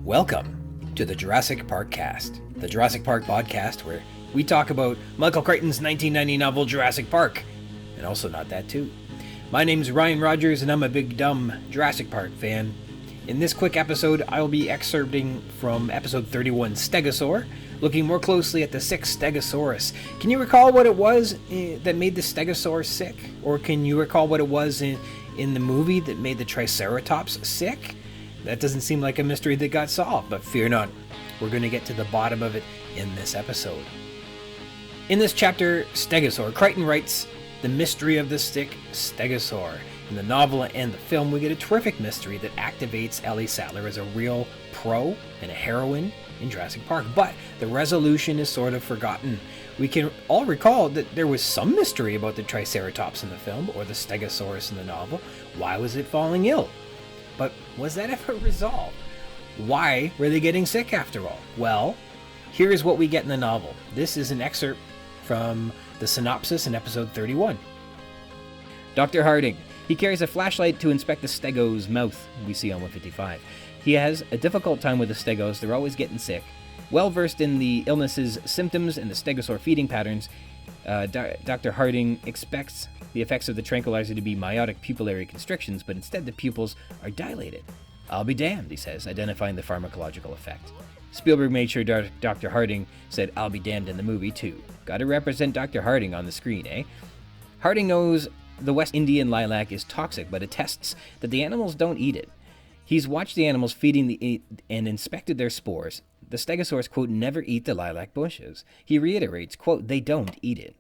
Welcome to the Jurassic Park-Cast, the Jurassic Park podcast where we talk about Michael Crichton's 1990 novel Jurassic Park, and also not that too. My name's Ryan Rogers and I'm a big dumb Jurassic Park fan. In this quick episode, I will be excerpting from episode 31, Stegosaur, looking more closely at the Sick Stegosaurus. Can you recall what it was that made the Stegosaur sick? Or can you recall what it was in the movie that made the triceratops sick? That doesn't seem like a mystery that got solved, but fear not, we're going to get to the bottom of it in this episode. In this chapter, Stegosaur, Crichton writes, the mystery of the Sick Stegosaur. In the novel and the film, we get a terrific mystery that activates Ellie Sattler as a real pro and a heroine in Jurassic Park, but the resolution is sort of forgotten. We can all recall that there was some mystery about the Triceratops in the film, or the Stegosaurus in the novel. Why was it falling ill? But was that ever resolved? Why were they getting sick after all? Well, here's what we get in the novel. This is an excerpt from the synopsis in episode 31. Dr. Harding. He carries a flashlight to inspect the stegos' mouth, we see on 155. He has a difficult time with the stegos. They're always getting sick. Well versed in the illness's symptoms and the stegosaur feeding patterns, Dr. Harding expects the effects of the tranquilizer to be myotic pupillary constrictions, but instead the pupils are dilated. I'll be damned, he says, identifying the pharmacological effect. Spielberg made sure Dr. Harding said I'll be damned in the movie, too. Gotta represent Dr. Harding on the screen, eh? Harding knows the West Indian Lilac is toxic, but attests that the animals don't eat it. He's watched the animals feeding and inspected their spores. The stegosaurs, quote, never eat the lilac bushes. He reiterates, quote, they don't eat it.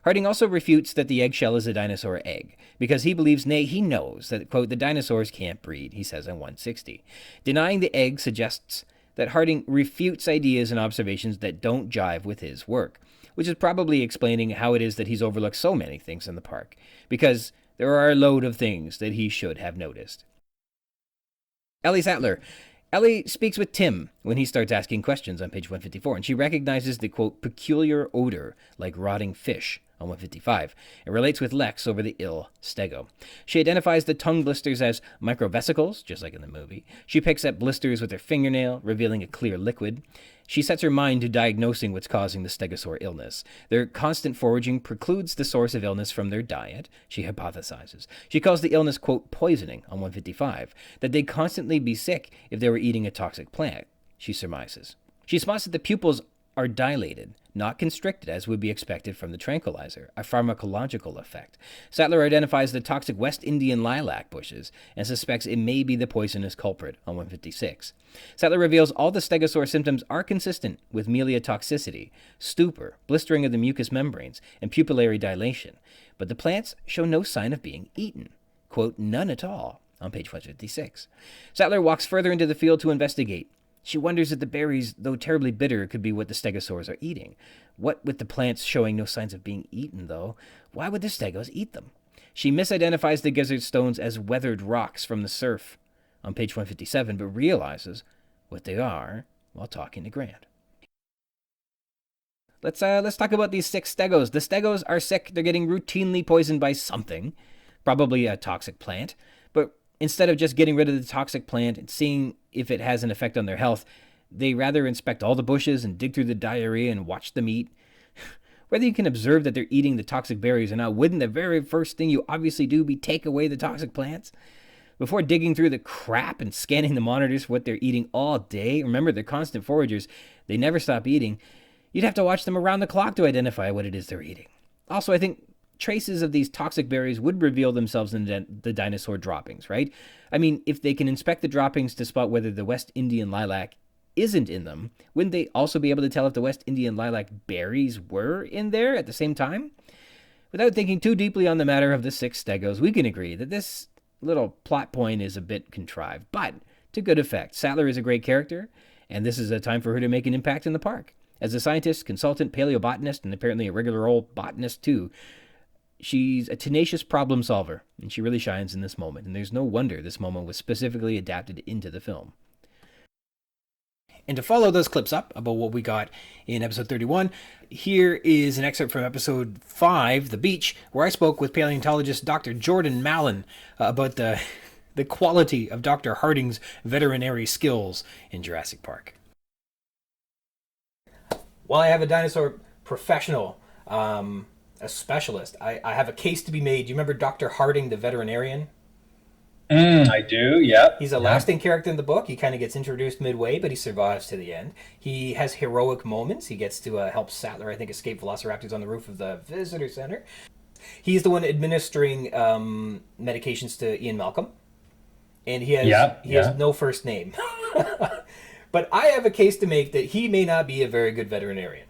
Harding also refutes that the eggshell is a dinosaur egg, because he believes, nay, he knows that, quote, the dinosaurs can't breed, he says on 160. Denying the egg suggests that Harding refutes ideas and observations that don't jive with his work, which is probably explaining how it is that he's overlooked so many things in the park, because there are a load of things that he should have noticed. Ellie Sattler. Ellie speaks with Tim when he starts asking questions on page 154, and she recognizes the, quote, peculiar odor like rotting fish on 155, and relates with Lex over the ill stego. She identifies the tongue blisters as microvesicles, just like in the movie. She picks up blisters with her fingernail, revealing a clear liquid. She sets her mind to diagnosing what's causing the stegosaur illness. Their constant foraging precludes the source of illness from their diet, she hypothesizes. She calls the illness, quote, poisoning on 155, that they'd constantly be sick if they were eating a toxic plant, she surmises. She spots that the pupils are dilated, not constricted as would be expected from the tranquilizer, a pharmacological effect. Sattler identifies the toxic West Indian lilac bushes and suspects it may be the poisonous culprit on 156. Sattler reveals all the stegosaur symptoms are consistent with meliotoxicity, stupor, blistering of the mucous membranes, and pupillary dilation, but the plants show no sign of being eaten. Quote, none at all, on page 156. Sattler walks further into the field to investigate. She wonders if the berries, though terribly bitter, could be what the stegosaurs are eating. What with the plants showing no signs of being eaten, though? Why would the stegos eat them? She misidentifies the gizzard stones as weathered rocks from the surf on page 157, but realizes what they are while talking to Grant. Let's talk about these sick stegos. The stegos are sick. They're getting routinely poisoned by something, probably a toxic plant, but instead of just getting rid of the toxic plant and seeing if it has an effect on their health, they rather inspect all the bushes and dig through the diarrhea and watch them eat. Whether you can observe that they're eating the toxic berries or not, wouldn't the very first thing you obviously do be take away the toxic plants? Before digging through the crap and scanning the monitors for what they're eating all day, remember they're constant foragers, they never stop eating, you'd have to watch them around the clock to identify what it is they're eating. Also, I think traces of these toxic berries would reveal themselves in the dinosaur droppings, right? I mean, if they can inspect the droppings to spot whether the West Indian lilac isn't in them, wouldn't they also be able to tell if the West Indian lilac berries were in there at the same time? Without thinking too deeply on the matter of the sick stegos, we can agree that this little plot point is a bit contrived, but to good effect. Sattler is a great character, and this is a time for her to make an impact in the park. As a scientist, consultant, paleobotanist, and apparently a regular old botanist too, she's a tenacious problem solver, and she really shines in this moment, and there's no wonder this moment was specifically adapted into the film. And to follow those clips up about what we got in episode 31, here is an excerpt from episode 5, The Beach, where I spoke with paleontologist Dr. Jordan Mallon about the the quality of Dr. Harding's veterinary skills in Jurassic Park. Well, I have a dinosaur professional, a specialist. I have a case to be made. Do you remember Dr. Harding, the veterinarian? I do, yeah. He's a lasting character in the book. He kind of gets introduced midway, but he survives to the end. He has heroic moments. He gets to help Sattler, I think, escape velociraptors on the roof of the visitor center. He's the one administering medications to Ian Malcolm. And he has no first name. But I have a case to make that he may not be a very good veterinarian.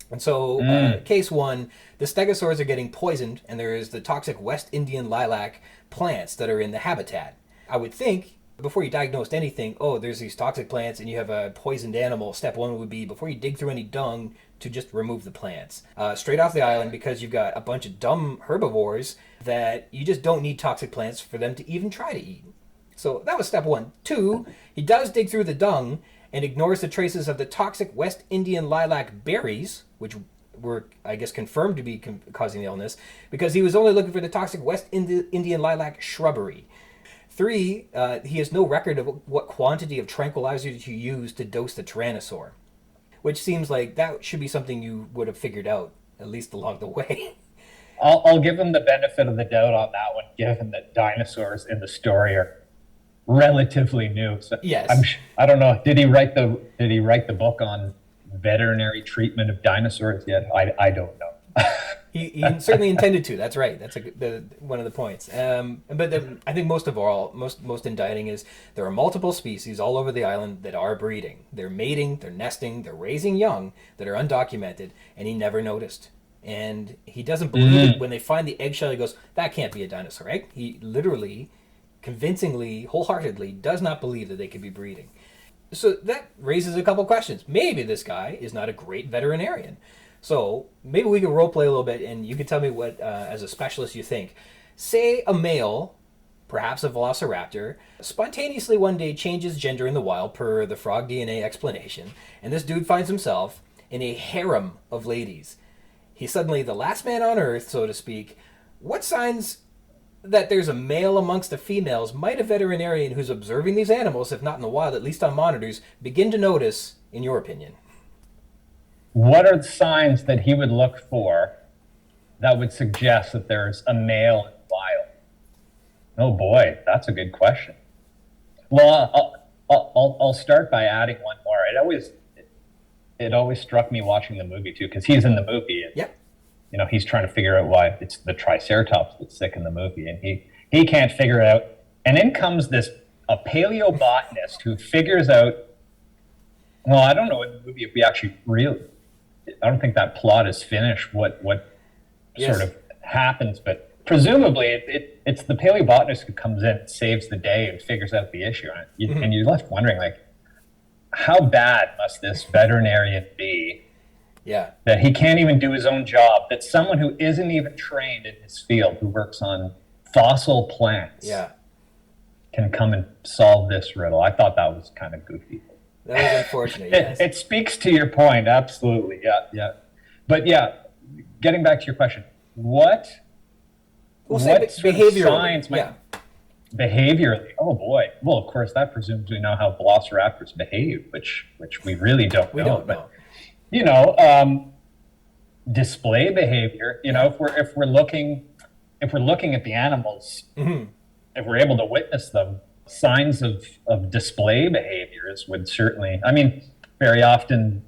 And so, case one, the stegosaurs are getting poisoned, and there is the toxic West Indian Lilac plants that are in the habitat. I would think, before you diagnosed anything, there's these toxic plants and you have a poisoned animal, step one would be, before you dig through any dung, to just remove the plants. Straight off the island, because you've got a bunch of dumb herbivores that you just don't need toxic plants for them to even try to eat. So that was step one. Two, he does dig through the dung and ignores the traces of the toxic West Indian Lilac berries, which were, I guess, confirmed to be causing the illness, because he was only looking for the toxic West Indian Lilac shrubbery. Three, he has no record of what quantity of tranquilizers you use to dose the tyrannosaur, which seems like that should be something you would have figured out, at least along the way. I'll give him the benefit of the doubt on that one, given that dinosaurs in the story are relatively new. So yes. I don't know. Did he write the book on veterinary treatment of dinosaurs yet? I don't know. he certainly intended to. That's right. That's one of the points. But I think most indicting is there are multiple species all over the island that are breeding. They're mating, they're nesting, they're raising young that are undocumented, and he never noticed. And he doesn't believe it. When they find the eggshell, he goes, "That can't be a dinosaur egg." He literally, convincingly, wholeheartedly does not believe that they could be breeding. So that raises a couple questions. Maybe this guy is not a great veterinarian. So maybe we could role play a little bit, and you can tell me what, as a specialist, you think. Say a male, perhaps a velociraptor, spontaneously one day changes gender in the wild per the frog DNA explanation, and this dude finds himself in a harem of ladies. He's suddenly the last man on Earth, so to speak. What signs that there's a male amongst the females might a veterinarian who's observing these animals, if not in the wild, at least on monitors, begin to notice, in your opinion? What are the signs that he would look for that would suggest that there's a male in the wild? Oh boy, that's a good question. Well, I'll start by adding one more. It always struck me watching the movie too, because he's in the movie. And, yep. You know, he's trying to figure out why it's the triceratops that's sick in the movie, and he can't figure it out. And in comes a paleobotanist who figures out. Well, I don't know in the movie if we actually I don't think that plot is finished. What yes. sort of happens, but presumably it's the paleobotanist who comes in, saves the day, and figures out the issue. And you're left wondering, like, how bad must this veterinarian be? Yeah. That he can't even do his own job, that someone who isn't even trained in his field, who works on fossil plants, can come and solve this riddle. I thought that was kind of goofy. That was unfortunate, yes. It speaks to your point, absolutely, yeah. But getting back to your question, what behaviorally signs might... Behaviorally, oh boy. Well, of course, that presumes we know how velociraptors behave, which we really don't know. But, you know, display behavior. You know, if we're looking at the animals, if we're able to witness them, signs of display behaviors would certainly. I mean, very often,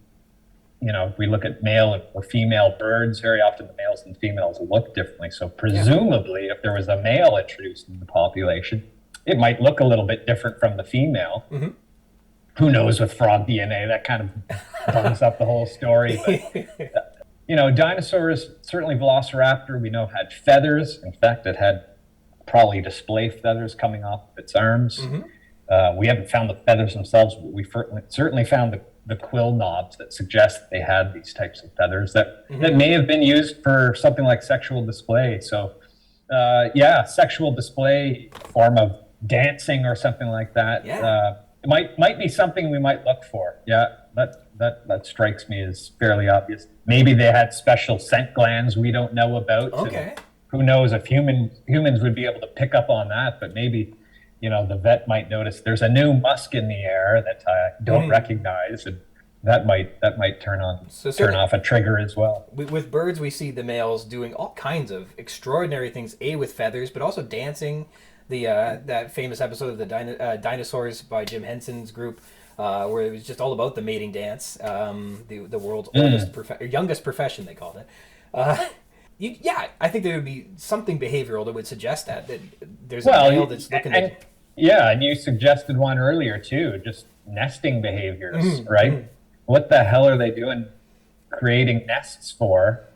you know, if we look at male or female birds, very often the males and females look differently. So presumably, if there was a male introduced in the population, it might look a little bit different from the female. Who knows with frog DNA, that kind of bums up the whole story. But, you know, dinosaurs, certainly Velociraptor, we know had feathers. In fact, it had probably display feathers coming off of its arms. We haven't found the feathers themselves, but we certainly found the quill knobs that suggest that they had these types of feathers that may have been used for something like sexual display. So, sexual display, form of dancing or something like that. It might be something we might look for. That strikes me as fairly obvious. Maybe they had special scent glands we don't know about. Okay. Who knows if humans would be able to pick up on that, but maybe the vet might notice there's a new musk in the air that I don't recognize, and that might turn off a trigger as well. With birds, we see the males doing all kinds of extraordinary things, with feathers, but also dancing. That famous episode of the Dinosaurs by Jim Henson's group, where it was just all about the mating dance, the world's youngest profession, they called it. I think there would be something behavioral that would suggest that there's a male that's looking at... Yeah, and you suggested one earlier too, just nesting behaviors, right? What the hell are they doing creating nests for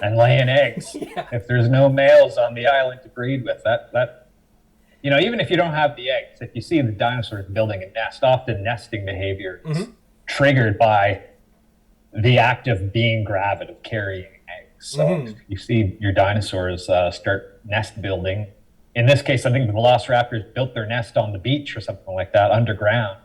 and laying eggs if there's no males on the island to breed with? That even if you don't have the eggs, if you see the dinosaurs building a nest, often nesting behavior is triggered by the act of being gravid, of carrying eggs. So you see your dinosaurs start nest building. In this case, I think the velociraptors built their nest on the beach or something like that, underground.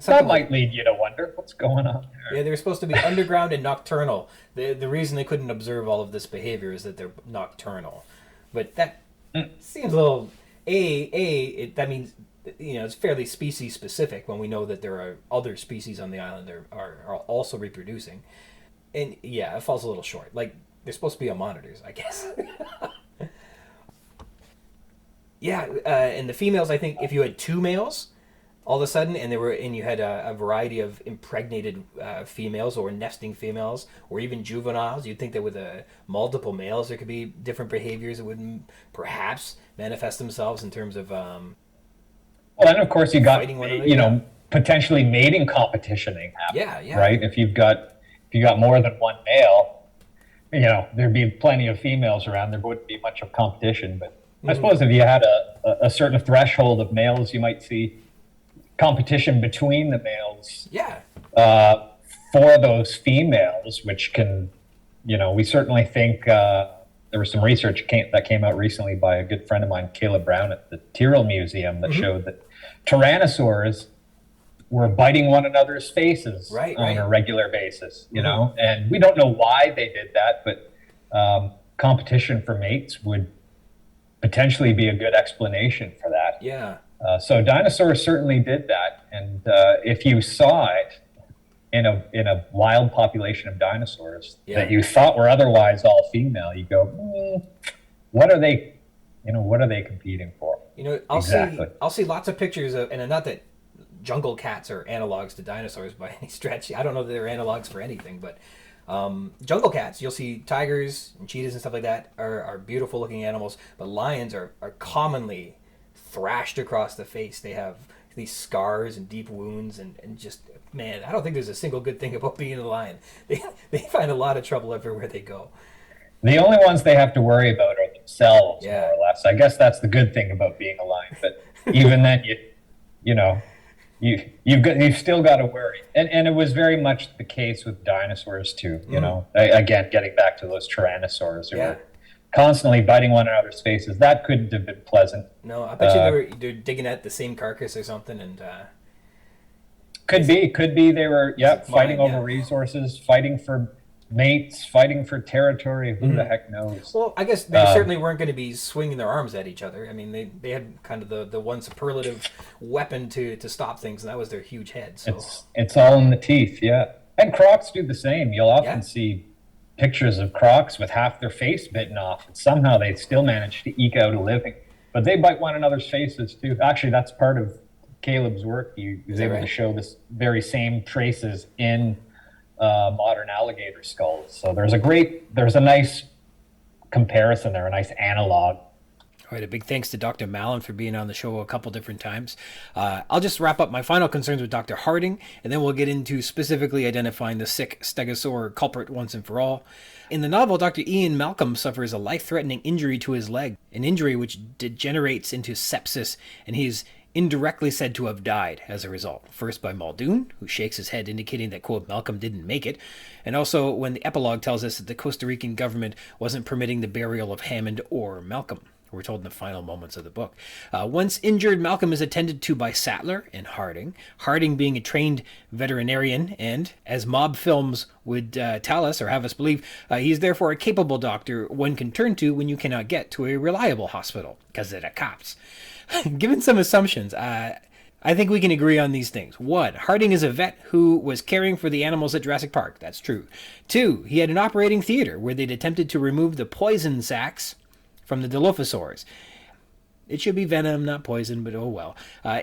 That might lead you to wonder what's going on there. Yeah, they're supposed to be underground and nocturnal. The reason they couldn't observe all of this behavior is that they're nocturnal. But that seems a little... that means, it's fairly species specific when we know that there are other species on the island that are also reproducing. And it falls a little short. Like, they're supposed to be on monitors, I guess. And the females, I think, if you had two males all of a sudden, and you had a variety of impregnated females or nesting females, or even juveniles, you'd think that with multiple males, there could be different behaviors that would perhaps manifest themselves in terms of... well, and of course you got, potentially mating competitioning happening, right? If you've got more than one male, there'd be plenty of females around. There wouldn't be much of competition, but I suppose if you had a certain threshold of males, you might see competition between the males for those females, which can, we certainly think there was some research that came out recently by a good friend of mine, Caleb Brown, at the Tyrrell Museum that showed that tyrannosaurs were biting one another's faces on a regular basis, and we don't know why they did that, but competition for mates would potentially be a good explanation for that. Yeah. So dinosaurs certainly did that, and if you saw it in a wild population of dinosaurs that you thought were otherwise all female, you go, what are they competing for? I'll see lots of pictures of, and not that jungle cats are analogs to dinosaurs by any stretch. I don't know that they're analogs for anything, but jungle cats, you'll see tigers and cheetahs and stuff like that are beautiful looking animals, but lions are commonly thrashed across the face. They have these scars and deep wounds and just, man, I don't think there's a single good thing about being a lion. They find a lot of trouble everywhere they go. The only ones they have to worry about are themselves, more or less. I guess that's the good thing about being a lion, but even then you've still got to worry. And it was very much the case with dinosaurs too, again, getting back to those tyrannosaurs who were constantly biting one another's faces. That couldn't have been pleasant. No, I bet they're digging at the same carcass or something, and could be they were fighting over resources, fighting for mates, fighting for territory. Who the heck knows? Well, I guess they certainly weren't going to be swinging their arms at each other. I mean, they had kind of the one superlative weapon to stop things, and that was their huge head. So it's all in the teeth, And crocs do the same. You'll often see pictures of crocs with half their face bitten off, and somehow they still manage to eke out a living. But they bite one another's faces too. Actually, that's part of Caleb's work. He was able to show this very same traces in modern alligator skulls. So there's a nice comparison there, a nice analog. All right, a big thanks to Dr. Mallon for being on the show a couple different times. I'll just wrap up my final concerns with Dr. Harding, and then we'll get into specifically identifying the Sick Stegosaur culprit once and for all. In the novel, Dr. Ian Malcolm suffers a life-threatening injury to his leg, an injury which degenerates into sepsis, and he is indirectly said to have died as a result. First by Muldoon, who shakes his head indicating that, quote, Malcolm didn't make it, and also when the epilogue tells us that the Costa Rican government wasn't permitting the burial of Hammond or Malcolm. We're told in the final moments of the book. Once injured, Malcolm is attended to by Sattler and Harding. Harding being a trained veterinarian and, as mob films would tell us or have us believe, he is therefore a capable doctor one can turn to when you cannot get to a reliable hospital because of the cops. Given some assumptions, I think we can agree on these things. 1, Harding is a vet who was caring for the animals at Jurassic Park. That's true. 2, he had an operating theater where they'd attempted to remove the poison sacs from the Dilophosaurs. It should be venom, not poison, but oh well.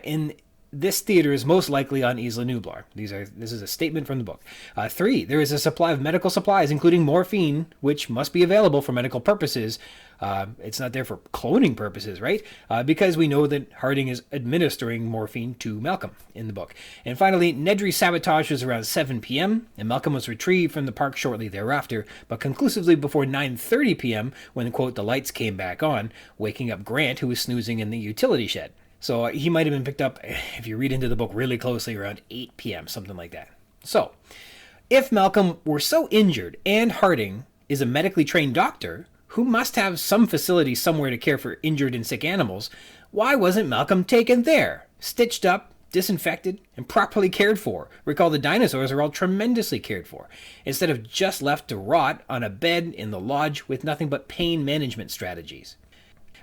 In this theater is most likely on Isla Nublar. This is a statement from the book. 3, there is a supply of medical supplies, including morphine, which must be available for medical purposes. It's not there for cloning purposes, right? Because we know that Harding is administering morphine to Malcolm in the book. And finally, Nedry's sabotage was around 7 p.m., and Malcolm was retrieved from the park shortly thereafter, but conclusively before 9:30 p.m., when, quote, the lights came back on, waking up Grant, who was snoozing in the utility shed. So he might have been picked up, if you read into the book really closely, around 8 p.m., something like that. So, if Malcolm were so injured and Harding is a medically trained doctor who must have some facility somewhere to care for injured and sick animals, why wasn't Malcolm taken there, stitched up, disinfected, and properly cared for? Recall the dinosaurs are all tremendously cared for, instead of just left to rot on a bed in the lodge with nothing but pain management strategies.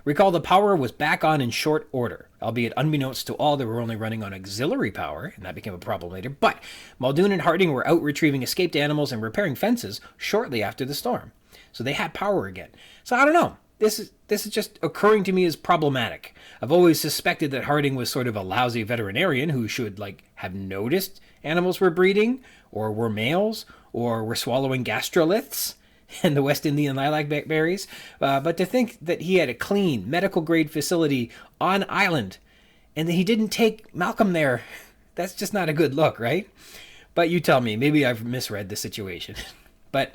Recall the power was back on in short order, albeit unbeknownst to all they were only running on auxiliary power, and that became a problem later, but Muldoon and Harding were out retrieving escaped animals and repairing fences shortly after the storm. So they had power again. So I don't know. This is just occurring to me as problematic. I've always suspected that Harding was sort of a lousy veterinarian who should, have noticed animals were breeding, or were males, or were swallowing gastroliths and the West Indian Lilac berries, but to think that he had a clean, medical-grade facility on island, and that he didn't take Malcolm there, that's just not a good look, right? But you tell me, maybe I've misread the situation. But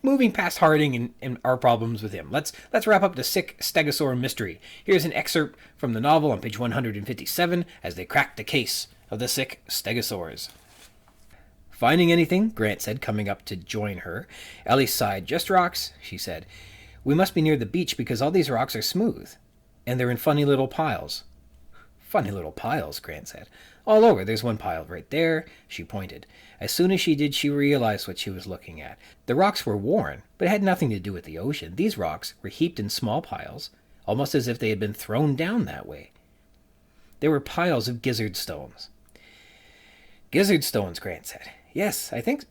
moving past Harding and our problems with him, let's wrap up the Sick Stegosaur Mystery. Here's an excerpt from the novel on page 157 as they crack the case of the Sick Stegosaurs. Finding anything? Grant said, coming up to join her. Ellie sighed. Just rocks, she said. We must be near the beach because all these rocks are smooth, and they're in funny little piles. Funny little piles, Grant said. All over. There's one pile right there, she pointed. As soon as she did, she realized what she was looking at. The rocks were worn, but it had nothing to do with the ocean. These rocks were heaped in small piles, almost as if they had been thrown down that way. They were piles of gizzard stones. Gizzard stones, Grant said. Yes, I think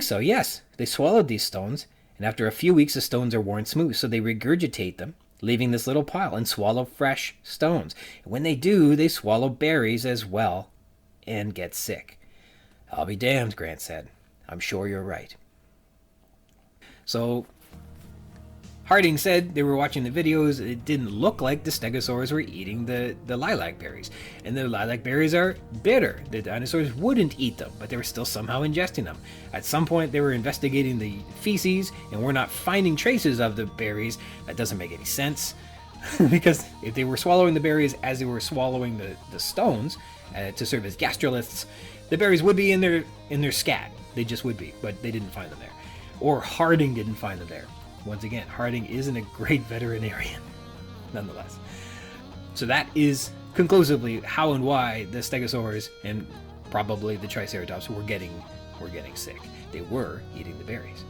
so, yes. They swallowed these stones, and after a few weeks the stones are worn smooth, so they regurgitate them, leaving this little pile, and swallow fresh stones. And when they do, they swallow berries as well, and get sick. I'll be damned, Grant said. I'm sure you're right. So, Harding said they were watching the videos. It didn't look like the stegosaurs were eating the lilac berries. And the lilac berries are bitter. The dinosaurs wouldn't eat them, but they were still somehow ingesting them. At some point, they were investigating the feces and were not finding traces of the berries. That doesn't make any sense. Because if they were swallowing the berries as they were swallowing the stones to serve as gastroliths, the berries would be in their scat. They just would be, but they didn't find them there. Or Harding didn't find them there. Once again, Harding isn't a great veterinarian, nonetheless. So that is conclusively how and why the stegosaurs and probably the triceratops were getting sick. They were eating the berries.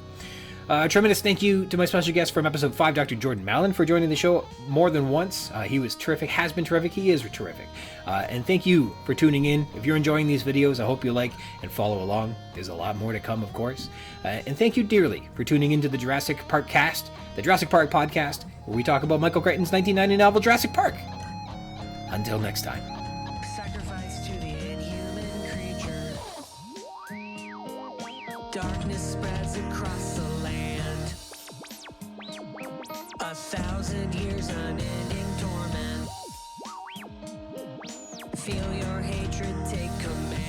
Tremendous thank you to my special guest from episode 5, Dr. Jordan Mallon, for joining the show more than once. He was terrific, has been terrific, he is terrific. And thank you for tuning in. If you're enjoying these videos, I hope you like and follow along. There's a lot more to come, of course. And thank you dearly for tuning into the Jurassic Park-Cast, the Jurassic Park podcast, where we talk about Michael Crichton's 1990 novel Jurassic Park. Until next time. Sacrifice to the inhuman creature. Darkness spreads across the land. 1,000 years unending torment. Feel your hatred take command.